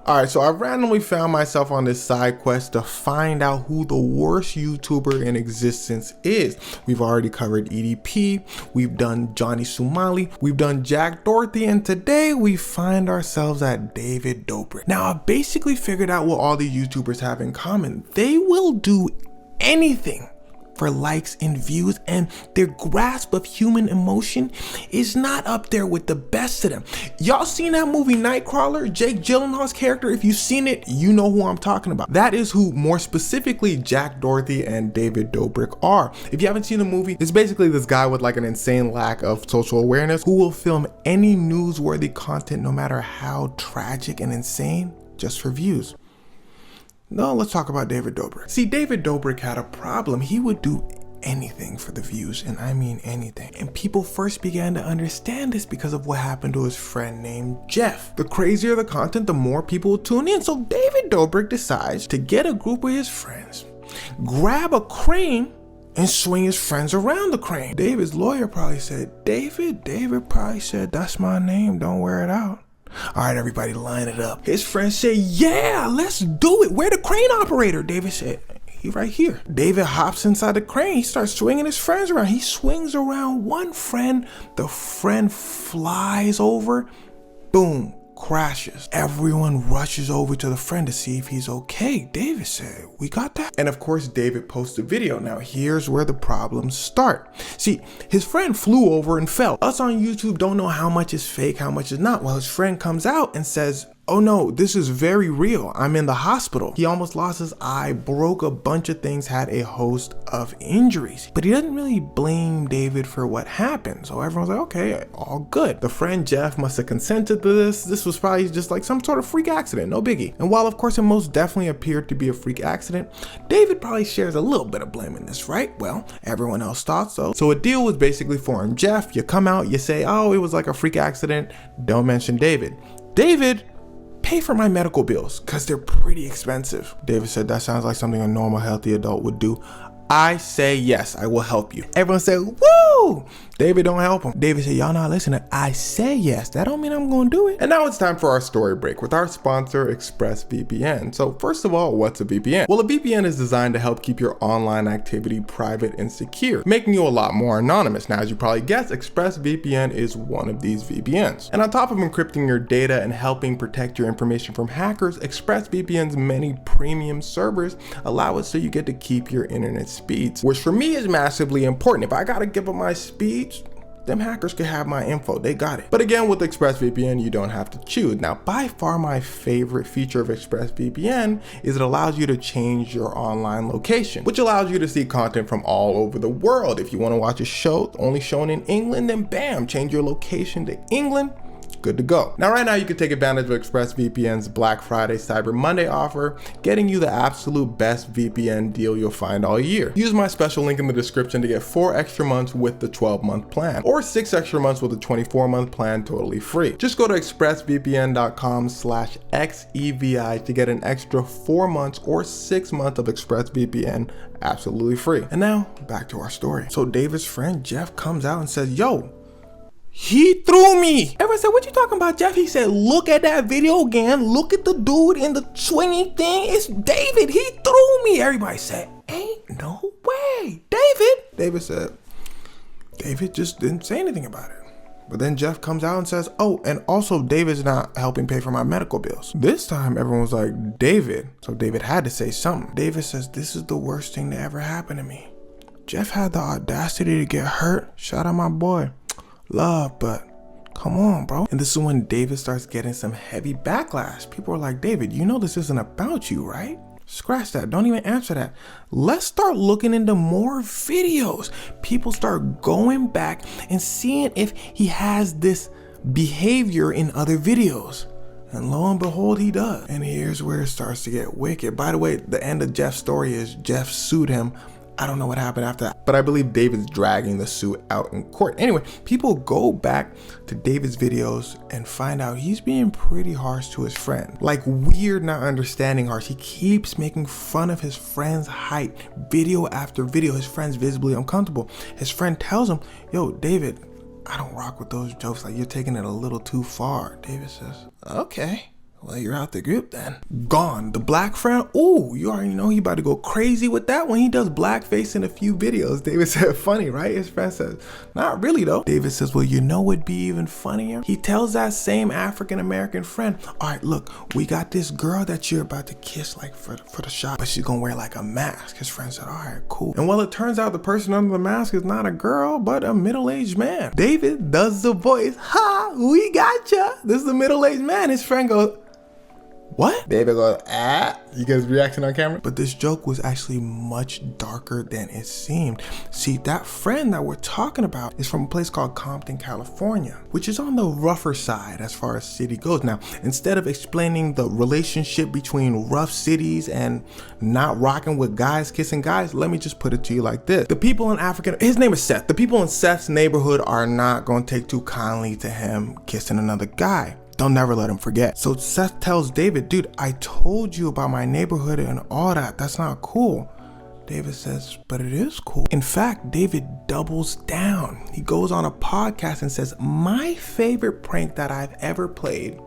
Alright, so I randomly found myself on this side quest to find out who the worst YouTuber in existence is. We've already covered EDP, we've done Johnny Sumali, we've done Jack Dorothy, and today we find ourselves at David Dobrik. Now, I basically figured out what all the YouTubers have in common. They will do anything for likes and views, and their grasp of human emotion is not up there with the best of them. Y'all seen that movie Nightcrawler? Jake Gyllenhaal's character? If you've seen it, you know who I'm talking about. That is who, more specifically, Jack Dorothy and David Dobrik are. If you haven't seen the movie, it's basically this guy with like an insane lack of social awareness who will film any newsworthy content, no matter how tragic and insane, just for views. No, let's talk about David Dobrik. See, David Dobrik had a problem. He would do anything for the views, and I mean anything. And people first began to understand this because of what happened to his friend named Jeff. The crazier the content, the more people would tune in. So David Dobrik decides to get a group of his friends, grab a crane, and swing his friends around the crane. David's lawyer probably said, David probably said, that's my name, don't wear it out. All right, everybody line it up. His friend said, yeah, let's do it. Where the crane operator? David said, he right here. David hops inside the crane. He starts swinging his friends around. He swings around one friend. The friend flies over. Boom, crashes. Everyone rushes over to the friend to see if he's okay. David said, we got that. And of course, David posts a video. Now, here's where the problems start. See, his friend flew over and fell. Us on YouTube don't know how much is fake, how much is not. Well, his friend comes out and says, oh no, this is very real. I'm in the hospital. He almost lost his eye, broke a bunch of things, had a host of injuries. But he doesn't really blame David for what happened. So everyone's like, okay, all good. The friend Jeff must have consented to this. This was probably just like some sort of freak accident, no biggie. And while of course it most definitely appeared to be a freak accident, David probably shares a little bit of blame in this, right? Well, everyone else thought so. So a deal was basically formed. Jeff, you come out, you say, oh, it was like a freak accident. Don't mention David. David, pay for my medical bills, because they're pretty expensive. David said, that sounds like something a normal, healthy adult would do. I say yes, I will help you. Everyone said, woo! David don't help him. David said, y'all not listening. I say yes, that don't mean I'm gonna do it. And now it's time for our story break with our sponsor, ExpressVPN. So first of all, what's a VPN? Well, a VPN is designed to help keep your online activity private and secure, making you a lot more anonymous. Now, as you probably guessed, ExpressVPN is one of these VPNs. And on top of encrypting your data and helping protect your information from hackers, ExpressVPN's many premium servers allow it so you get to keep your internet speeds, which for me is massively important. If I gotta give up my speeds, them hackers can have my info, they got it. But again, with ExpressVPN, you don't have to choose. Now, by far my favorite feature of ExpressVPN is it allows you to change your online location, which allows you to see content from all over the world. If you want to watch a show only shown in England, then bam, change your location to England. Good to go. Now, right now you can take advantage of ExpressVPN's Black Friday Cyber Monday offer, getting you the absolute best VPN deal you'll find all year. Use my special link in the description to get 4 extra months with the 12-month plan, or 6 extra months with the 24-month plan totally free. Just go to expressvpn.com/XEVI to get an extra 4 months or 6 months of ExpressVPN absolutely free. And now back to our story. So David's friend Jeff comes out and says, yo, he threw me. Everyone said, what you talking about, Jeff? He said, look at that video again. Look at the dude in the swinging thing. It's David. He threw me. Everybody said, ain't no way. David said, David just didn't say anything about it. But then Jeff comes out and says, oh, and also David's not helping pay for my medical bills. This time everyone was like, David. So David had to say something. David says, this is the worst thing to ever happen to me. Jeff had the audacity to get hurt. Shout out my boy. Love, but come on, bro. And this is when David starts getting some heavy backlash. People are like, David, you know this isn't about you, right? Scratch that. Don't even answer that. Let's start looking into more videos. People start going back and seeing if he has this behavior in other videos. And lo and behold, he does. And here's where it starts to get wicked. By the way, the end of Jeff's story is Jeff sued him. I don't know what happened after that, but I believe David's dragging the suit out in court. Anyway, people go back to David's videos and find out he's being pretty harsh to his friend. Like weird, not understanding harsh. He keeps making fun of his friend's height, video after video. His friend's visibly uncomfortable. His friend tells him, yo, David, I don't rock with those jokes. Like, you're taking it a little too far. David says, okay. Well, you're out the group then. Gone. The black friend, ooh, you already know he about to go crazy with that when he does blackface in a few videos. David said, funny, right? His friend says, not really though. David says, well, you know what'd be even funnier? He tells that same African-American friend, all right, look, we got this girl that you're about to kiss like for the shot, but she's gonna wear like a mask. His friend said, all right, cool. And well, it turns out the person under the mask is not a girl, but a middle-aged man. David does the voice, ha, we gotcha. This is the middle-aged man. His friend goes, what? David goes, ah. You get his reaction on camera? But this joke was actually much darker than it seemed. See, that friend that we're talking about is from a place called Compton, California, which is on the rougher side as far as city goes. Now, instead of explaining the relationship between rough cities and not rocking with guys kissing guys, let me just put it to you like this. The people in his name is Seth. The people in Seth's neighborhood are not going to take too kindly to him kissing another guy. They'll never let him forget. So Seth tells David, dude, I told you about my neighborhood and all that. That's not cool. David says, but it is cool. In fact, David doubles down. He goes on a podcast and says, my favorite prank that I've ever played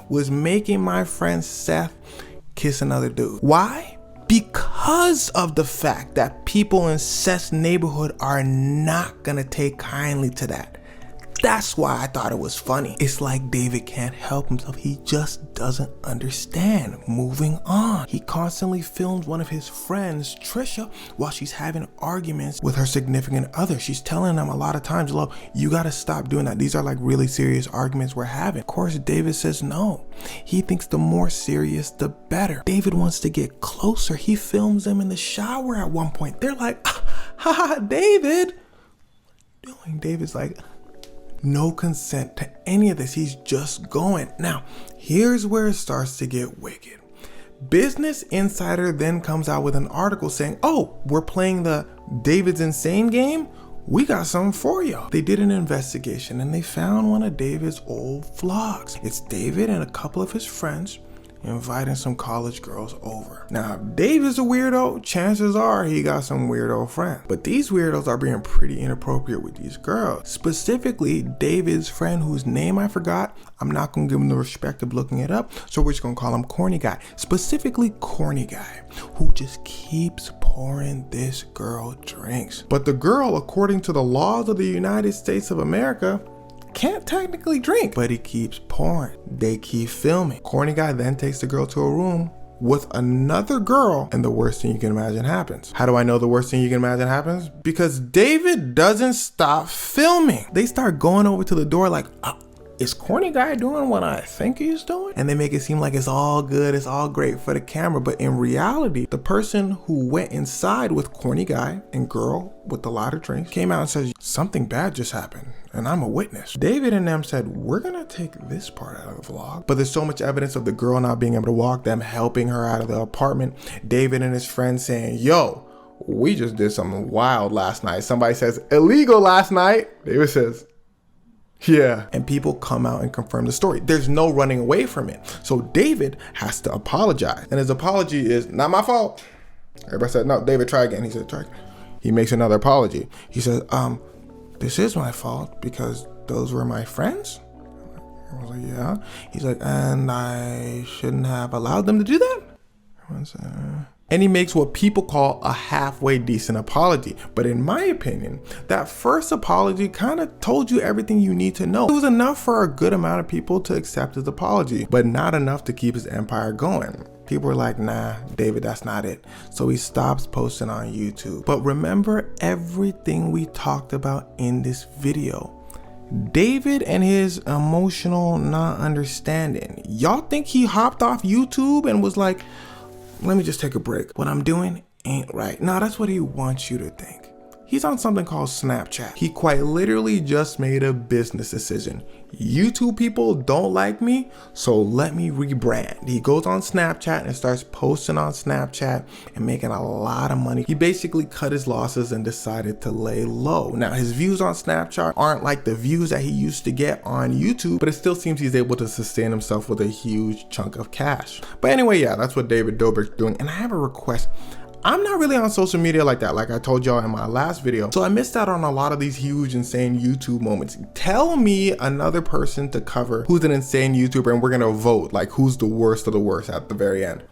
was making my friend Seth kiss another dude. Why? Because of the fact that people in Seth's neighborhood are not gonna take kindly to that. That's why I thought it was funny. It's like David can't help himself. He just doesn't understand. Moving on. He constantly films one of his friends, Trisha, while she's having arguments with her significant other. She's telling them a lot of times, look, you gotta stop doing that. These are like really serious arguments we're having. Of course, David says no. He thinks the more serious, the better. David wants to get closer. He films them in the shower at one point. They're like, ha, David. What are you doing? David's like, no consent to any of this. He's just going. Now, here's where it starts to get wicked. Business Insider then comes out with an article saying, oh, we're playing the David's Insane game? We got something for y'all. They did an investigation and they found one of David's old vlogs. It's David and a couple of his friends inviting some college girls over. Now, if David's a weirdo, chances are he got some weirdo friends. But these weirdos are being pretty inappropriate with these girls. Specifically, David's friend whose name I forgot. I'm not gonna give him the respect of looking it up, so we're just gonna call him Corny Guy. Specifically, Corny Guy, who just keeps pouring this girl drinks. But the girl, according to the laws of the United States of America, can't technically drink, but he keeps pouring. They keep filming. Corny Guy then takes the girl to a room with another girl, and the worst thing you can imagine happens. How do I know the worst thing you can imagine happens? Because David doesn't stop filming. They start going over to the door like, is Corny Guy doing what I think he's doing? And they make it seem like it's all good, it's all great for the camera. But in reality, the person who went inside with Corny Guy and girl with a lot of drinks came out and says, something bad just happened and I'm a witness. David and them said, we're gonna take this part out of the vlog. But there's so much evidence of the girl not being able to walk, them helping her out of the apartment. David and his friends saying, yo, we just did something wild last night. Somebody says, illegal last night. David says, yeah. And people come out and confirm the story. There's no running away from it. So David has to apologize. And his apology is, not my fault. Everybody said, no, David, try again. He said, try again. He makes another apology. He says, this is my fault because those were my friends. I was like, yeah. He's like, and I shouldn't have allowed them to do that? Everyone said, and he makes what people call a halfway decent apology. But in my opinion, that first apology kind of told you everything you need to know. It was enough for a good amount of people to accept his apology, but not enough to keep his empire going. People were like, nah, David, that's not it. So he stops posting on YouTube. But remember everything we talked about in this video. David and his emotional not understanding. Y'all think he hopped off YouTube and was like, let me just take a break. What I'm doing ain't right. No, that's what he wants you to think. He's on something called Snapchat. He quite literally just made a business decision. YouTube people don't like me, so let me rebrand. He goes on Snapchat and starts posting on Snapchat and making a lot of money. He basically cut his losses and decided to lay low. Now, his views on Snapchat aren't like the views that he used to get on YouTube, but it still seems he's able to sustain himself with a huge chunk of cash. But anyway, yeah, that's what David Dobrik's doing. And I have a request. I'm not really on social media like that, like I told y'all in my last video. So I missed out on a lot of these huge, insane YouTube moments. Tell me another person to cover who's an insane YouTuber and we're gonna vote like who's the worst of the worst at the very end.